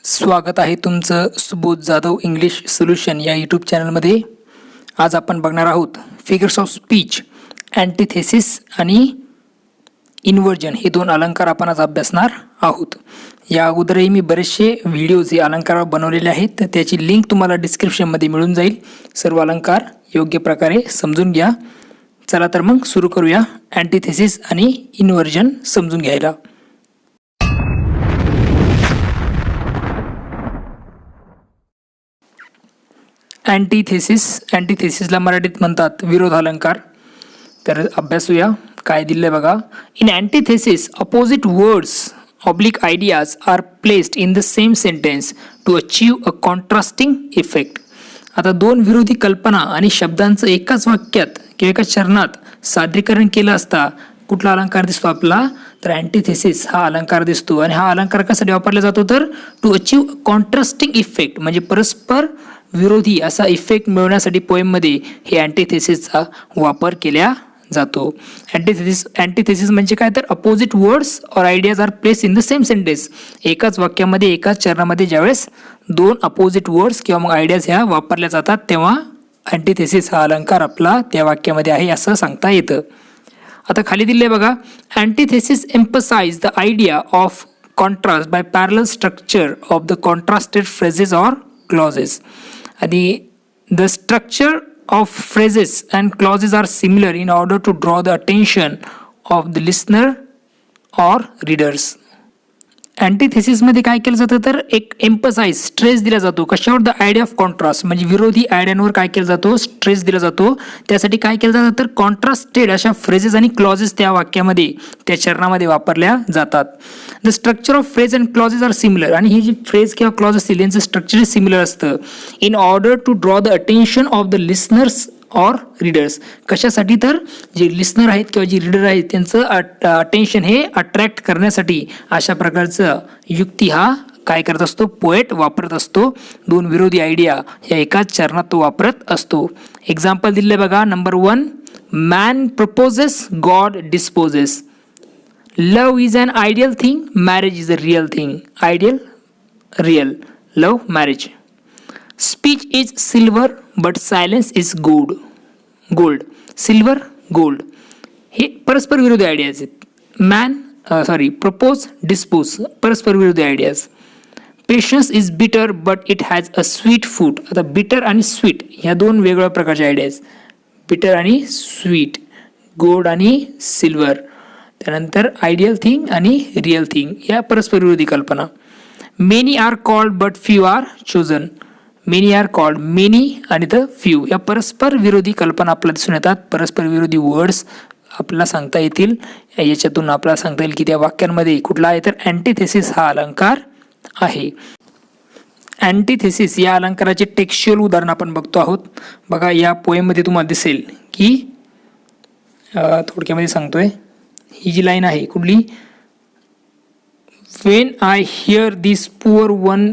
स्वागत आहे तुमचं सुबोध जाधव इंग्लिश सोल्युशन या यूट्यूब चॅनलमध्ये. आज आपण बघणार आहोत फिगर्स ऑफ स्पीच, अँटिथेसिस आणि इन्व्हर्जन हे दोन अलंकार आपण आज अभ्यासणार आहोत. या अगोदरही मी बरेचसे व्हिडिओज हे अलंकारावर बनवलेले आहेत, तर त्याची लिंक तुम्हाला डिस्क्रिप्शनमध्ये मिळून जाईल. सर्व अलंकार योग्य प्रकारे समजून घ्या. चला तर मग सुरू करूया अँटिथेसिस आणि इन्व्हर्जन समजून घ्यायला. अँटिथेसिसला मराठीत म्हणतात विरोधालंकार. तर अभ्यासूया काय दिले बघा. In antithesis opposite words oblique ideas are placed in the same sentence to achieve a contrasting effect. आता दोन विरोधी कल्पना आणि शब्दांचं एकाच वाक्यात किंवा एकाच चरणात सादरीकरण केलं असता कुठला अलंकार दिसतो आपला, तर अँटिथेसिस हा अलंकार दिसतो. आणि हा अलंकार कशासाठी वापरला जातो, तर टू अचीव कॉन्ट्रास्टिंग इफेक्ट म्हणजे परस्पर विरोधी असा इफेक्ट मिळवण्यासाठी पोएममध्ये हे अँटिथेसिसचा वापर केला जातो. अँटिथेसिस म्हणजे काय, तर अपोजिट वर्ड्स और ideas are place in the same sentence. एकाच वाक्यामध्ये एकाच चरणामध्ये ज्यावेळेस दोन अपोजिट वर्ड्स किंवा मग आयडियाज ह्या वापरल्या जातात तेव्हा अँटिथेसिस हा अलंकार आपला त्या वाक्यामध्ये आहे असं सांगता येतं. आता खाली दिले बघा. Antithesis emphasise the idea of contrast by parallel structure of the contrasted phrases or clauses. आणि the structure of phrases and clauses are similar in order to draw the attention of the listener or readers. अँटिथेसिसमध्ये काय केलं जातं, तर एक emphasise stress दिला जातो कशावर, the idea of contrast म्हणजे विरोधी आयडियांवर काय केलं जातो, स्ट्रेस दिला जातो. त्यासाठी काय केलं जातं, तर कॉन्ट्रास्टेड अशा फ्रेजेस आणि क्लॉजेस त्या वाक्यामध्ये त्या चरणामध्ये वापरल्या जातात. The structure of phrase and clauses are similar. आणि ही जी फ्रेज किंवा क्लॉज असतील यांचं स्ट्रक्चर सिमिलर असतं. In order to draw the attention of the listeners or readers. कशासाठी, तर जे लिस्नर आहेत किंवा जे रीडर आहेत त्यांचं अटेन्शन हे अट्रॅक्ट करण्यासाठी अशा प्रकारचं युक्ती हा काय करत असतो, पोएट वापरत असतो. दोन विरोधी आयडिया या एकाच चरणात तो वापरत असतो. एक्झाम्पल दिले बघा. Number 1, man proposes, God disposes. Love is an ideal thing, marriage is a real thing. Ideal, real, love, marriage. Speech is silver but silence is gold. Silver, gold हे परस्पर विरोधी आयडियाज आहेत. प्रपोज, डिस्पोज परस्पर विरोधी ideas. Patience is bitter but it has a sweet food. आता bitter आणि sweet ह्या दोन वेगवेगळ्या प्रकारच्या आयडियाज. बिटर आणि स्वीट, गोल्ड आणि सिल्वर. त्यानंतर आयडियल थिंग आणि रिअल थिंग या परस्पर विरोधी कल्पना. Many are called but few are chosen. Many are called, many आणि द फ्यू या परस्पर विरोधी कल्पना आपल्याला दिसून येतात. परस्पर विरोधी वर्ड्स आपल्याला सांगता येतील. याच्यातून आपल्याला सांगता येईल की त्या वाक्यांमध्ये कुठला आहे, तर अँटिथेसिस हा अलंकार आहे. अँटिथेसिस या अलंकाराचे टेक्स्च्युअल उदाहरण आपण बघतो आहोत. बघा या पोएममध्ये तुम्हाला दिसेल की थोडक्यामध्ये सांगतोय. ही जी लाईन आहे कुठली, when I hear this poor one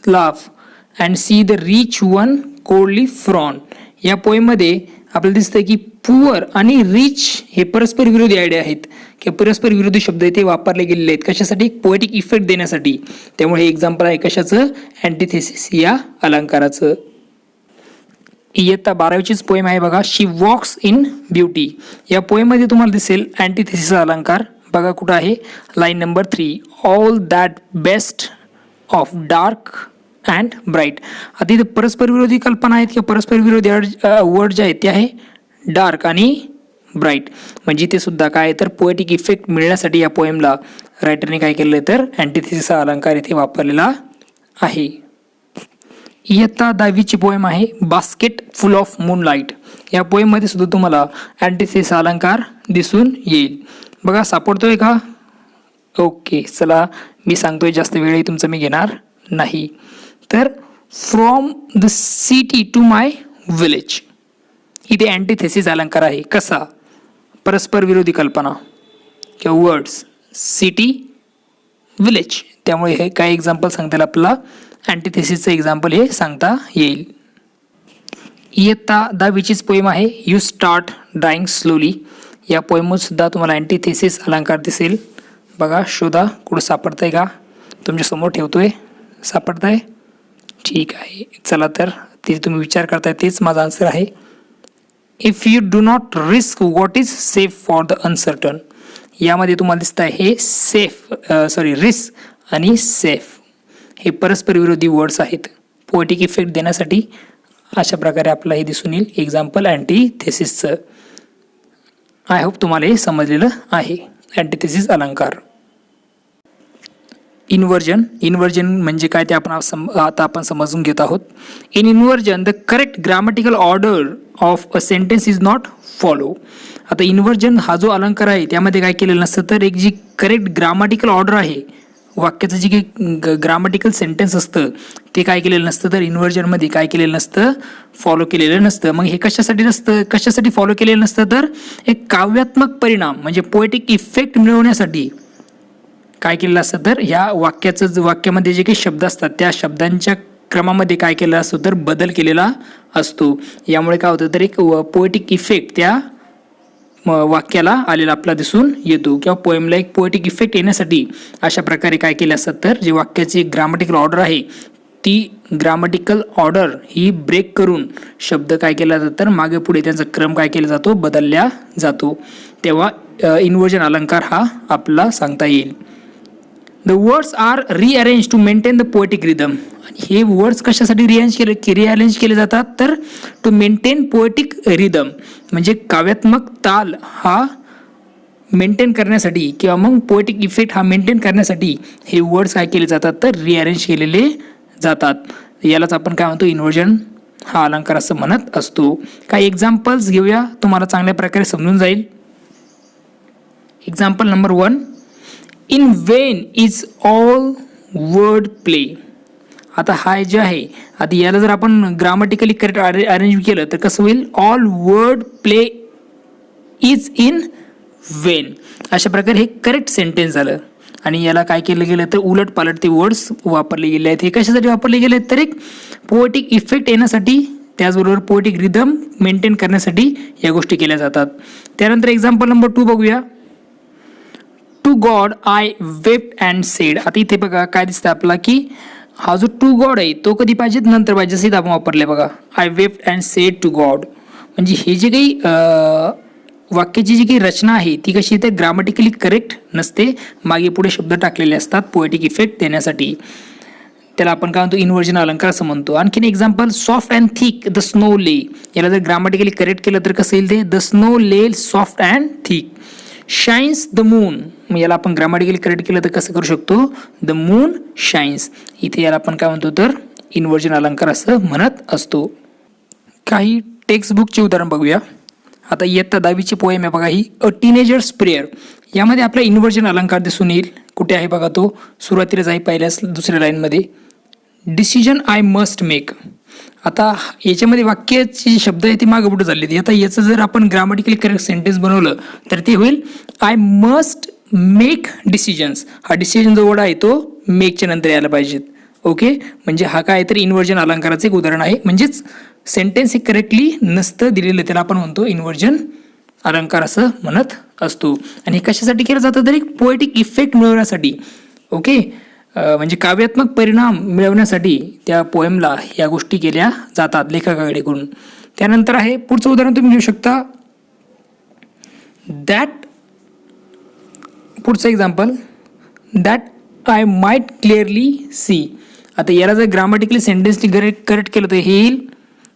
laugh and see the rich one coldly frown. या पोएममध्ये आपल्याला दिसतंय की पुअर आणि रिच हे परस्पर विरोधी आयडिया आहेत किंवा परस्पर विरोधी शब्द ते वापरले गेलेले आहेत. कशासाठी, एक पोएटिक इफेक्ट देण्यासाठी. त्यामुळे हे एक्झाम्पल आहे कशाचं, अँटिथेसिस या अलंकाराचं. इयत्ता 12वीचीच पोएम आहे बघा. She walks in beauty. या पोएममध्ये तुम्हाला दिसेल अँटिथेसिसचा अलंकार. बघा कुठं आहे, line number 3. All that best of dark and bright. आता इथे परस्पर विरोधी कल्पना आहेत किंवा परस्पर विरोधी वर्ड जे आहेत ते आहे डार्क आणि ब्राईट. म्हणजे इथे सुद्धा काय, तर पोएटिक इफेक्ट मिळण्यासाठी या पोएमला रायटरने काय केलं, तर अँटिथेसिसचा अलंकार इथे वापरलेला आहे. इयत्ता 10वीची पोएम आहे बास्केट फुल ऑफ मूनलाईट. या पोएममध्ये सुद्धा तुम्हाला अँटिथेसिस अलंकार दिसून येईल. बघा सापडतोय का, ओके. चला मी सांगतोय, जास्त वेळही तुमचं मी घेणार नाही. तर from the city to my village. इथे अँटिथेसिस अलंकार आहे. कसा, परस्पर विरोधी कल्पना किंवा वर्ड्स, सिटी, विलेज. त्यामुळे हे काय एक्झाम्पल सांगता येईल आपल्याला, अँटिथेसिसचं एक्झाम्पल हे सांगता येईल. इयत्ता 10वीचीच पोएम आहे यू स्टार्ट ड्राईंग स्लोली. या पोएममध्ये सुद्धा तुम्हाला अँटिथेसिस अलंकार दिसेल. बघा शोधा कुठं सापडतंय का, तुमच्यासमोर ठेवतोय. सापडताय? ठीक आहे, चला तर ते तुम्ही विचार करताय तेच माझा आन्सर आहे. If you do not risk what is safe for the uncertain. यामध्ये तुम्हाला दिसत आहे हे सेफ रिस्क आणि सेफ हे परस्पर विरोधी वर्ड्स आहेत. पोएटिक इफेक्ट देण्यासाठी अशा प्रकारे आपल्याला हे दिसून येईल एक्झाम्पल अँटीथेसिसचं. आय होप तुम्हाला हे समजलेलं आहे. अँटीथेसिस अलंकार. इन्व्हर्जन म्हणजे काय ते आता आपण समजून घेत आहोत. In inversion the correct grammatical order of a sentence is not follow. आता इन्व्हर्जन हा जो अलंकार आहे त्यामध्ये काय केलेलं नसतं तर एक जी करेक्ट ग्रामॅटिकल ऑर्डर आहे वाक्याचं जे काही ग्रामॅटिकल सेंटेन्स असतं ते काय केलेलं नसतं तर इन्व्हर्जनमध्ये काय केलेलं नसतं, फॉलो केलेलं नसतं. मग हे कशासाठी फॉलो केलेलं नसतं तर एक काव्यात्मक परिणाम म्हणजे पोएटिक इफेक्ट मिळवण्यासाठी काय केलेलं असतं तर ह्या वाक्यामध्ये जे काही शब्द असतात त्या शब्दांच्या क्रमामध्ये काय केलं असतं तर बदल केलेला असतो. यामुळे काय होतं तर एक पोएटिक इफेक्ट त्या वाक्याला आलेला आपला दिसून येतो किंवा पोएमला एक पोएटिक इफेक्ट येण्यासाठी अशा प्रकारे काय केलं असतं तर जे वाक्याची ग्रामॅटिकल ऑर्डर आहे ती ग्रामॅटिकल ऑर्डर ही ब्रेक करून शब्द काय केला जातं तर मागे पुढे त्यांचा क्रम काय केला जातो, बदलला जातो. तेव्हा इन्व्हर्जन अलंकार हा आपला सांगता येईल. The words are rearrange to maintain the poetic rhythm. हे वर्ड्स कशासाठी रिअरेंज केले जातात तर टू मेंटेन पोएटिक रिदम म्हणजे काव्यात्मक ताल हा मेंटेन करण्यासाठी किंवा मग पोएटिक इफेक्ट हा मेंटेन करण्यासाठी हे वर्ड्स काय केले जातात तर रिअरेंज केलेले जातात. यालाच आपण काय म्हणतो इन्व्हर्जन हा अलंकार असं म्हणत असतो. काही एक्झाम्पल्स घेऊया, तुम्हाला चांगल्या प्रकारे समजून जाईल. Example number 1. In Wien is all word play. आता हा जे आहे आता याला जर आपण ग्रामॅटिकली करेक्ट अरेंज केलं तर कसं होईल, all word play is in Wien. अशा प्रकारे हे करेक्ट सेंटेन्स झालं. आणि याला काय केलं गेलं तर उलट पालट ते वर्ड्स वापरले गेले आहेत. हे कशासाठी वापरले गेले आहेत तर एक पोएटिक इफेक्ट येण्यासाठी त्याचबरोबर पोएटिक रिदम मेंटेन करण्यासाठी या गोष्टी केल्या जातात. त्यानंतर एक्झाम्पल नंबर 2 बघूया. To God I wept and said. आता इथे बघा काय दिसतं आपल्याला की हा जो टू गॉड आहे तो कधी पाहिजे नंतर पाहिजे असं आपण वापरले बघा. I wept and said to God म्हणजे हे जे काही वाक्याची जी काही रचना आहे ती कशी तर ग्रामॅटिकली करेक्ट नसते, मागे पुढे शब्द टाकलेले असतात पोएटिक इफेक्ट देण्यासाठी. त्याला आपण काय म्हणतो इन्व्हर्जन अलंकार असं म्हणतो. आणखीन example soft and thick the snow ले. याला जर ग्रामॅटिकली करेक्ट केलं तर कसं येईल ते द स्नो ले soft and thick. Shines the moon. याला आपण ग्रामॅटिकली करेक्ट केलं तर कसं करू शकतो द मून शाईन्स. इथे याला आपण काय म्हणतो तर इन्व्हर्जन अलंकार असं म्हणत असतो. काही टेक्स्ट बुकचे उदाहरण बघूया. आता इयत्ता 10वीची पोएम आहे बघा ही अ टीनेजर्स प्रेयर. यामध्ये आपला इन्व्हर्जन अलंकार दिसून येईल. कुठे आहे बघा तो सुरुवातीलाच आहे पहिल्याच दुसऱ्या लाईनमध्ये. Decision I must make. आता याच्यामध्ये वाक्याचे शब्द आहे ते मागे पुढे झाले. आता याचं जर आपण ग्रामॅटिकली करेक्ट सेंटेन्स बनवलं तर ते होईल आय मस्ट मेक डिसिजन्स. हा डिसिजन जो वर्ड आहे तो मेकच्या नंतर यायला पाहिजेत. ओके, म्हणजे हा काय तर इन्व्हर्जन अलंकाराचं एक उदाहरण आहे. म्हणजेच सेंटेन्स हे करेक्टली नसतं दिलेलं त्याला आपण म्हणतो इन्व्हर्जन अलंकार असं म्हणत असतो. आणि हे कशासाठी केलं जातं तर एक पोएटिक इफेक्ट मिळवण्यासाठी. ओके, म्हणजे काव्यात्मक परिणाम मिळवण्यासाठी त्या पोएमला या गोष्टी केल्या जातात लेखकाकडून. त्यानंतर आहे पुढचं उदाहरण तुम्ही घेऊ शकता. पुढचं example that I might clearly C. आता याला जर ग्रामॅटिकली सेंटेन्सली करेक्ट केलं तर हे येईल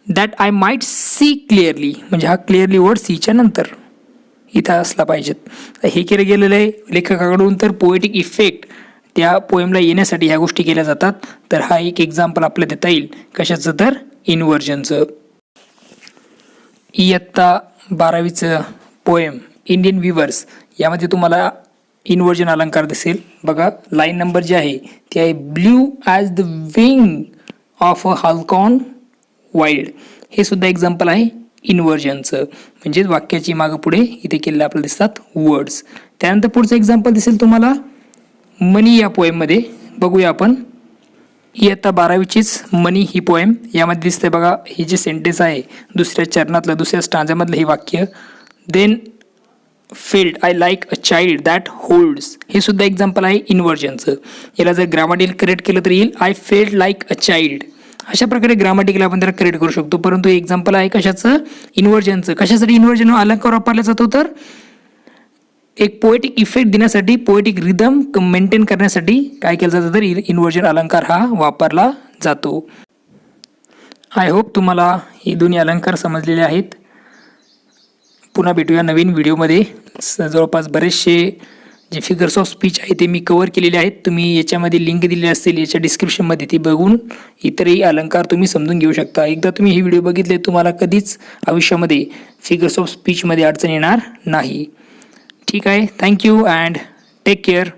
that I might see clearly. म्हणजे हा क्लिअरली वर्ड सीच्या नंतर इथं असला पाहिजेत. हे केलं गेलेलं आहे लेखकाकडून तर पोएटिक इफेक्ट त्या पोएमला येण्यासाठी ह्या गोष्टी केल्या जातात. तर हा एक एक्झाम्पल आपल्याला देता येईल कशाचं तर इन्व्हर्जनचं. इयत्ता 12वीचं पोएम इंडियन विवर्स यामध्ये तुम्हाला इन्व्हर्जन अलंकार दिसेल बघा. लाईन नंबर जी आहे ती आहे blue as the wing of a halcyon wild. हे सुद्धा एक्झाम्पल आहे इन्व्हर्जनचं. म्हणजे वाक्याची मागं पुढे इथे केलेलं आपल्याला दिसतात वर्ड्स. त्यानंतर पुढचं एक्झाम्पल दिसेल तुम्हाला मनी या पोएममध्ये. बघूया आपण इयत्ता 12वीचीच मनी ही पोएम. यामध्ये दिसतंय बघा हे जे सेंटेन्स आहे दुसऱ्या चरणातलं दुसऱ्या स्टांजामधलं हे वाक्य. Then felt I like a child that holds, हे सुद्धा एक्झाम्पल आहे इन्व्हर्जनचं. याला जर ग्रामॅटिकल करेक्ट केलं तर येईल I felt like a child. अशा प्रकारे ग्रामॅटिकल आपण त्याला करेक्ट करू शकतो. परंतु हे एक्झाम्पल आहे कशाचं, इन्व्हर्जनचं. कशासाठी इन्व्हर्जन अलंकार वापरला जातो तर एक पोएटिक इफेक्ट देण्यासाठी, पोएटिक रिदम मेंटेन करण्यासाठी काय केलं जातं तर इन्व्हर्जन अलंकार हा वापरला जातो. आय होप तुम्हाला हे दोन्ही अलंकार समजलेले आहेत. पुन्हा भेटूया नवीन व्हिडिओमध्ये. जवळपास बरेचसे जे फिगर्स ऑफ स्पीच आहे ते मी कवर केलेले आहेत. तुम्ही याच्यामध्ये लिंक दिलेली असेल याच्या डिस्क्रिप्शनमध्ये, ती बघून इतरही अलंकार तुम्ही समजून घेऊ शकता. एकदा तुम्ही हे व्हिडिओ बघितले तुम्हाला कधीच आयुष्यामध्ये फिगर्स ऑफ स्पीचमध्ये अडचण येणार नाही. ठीक आहे, थँक्यू अँड टेक केअर.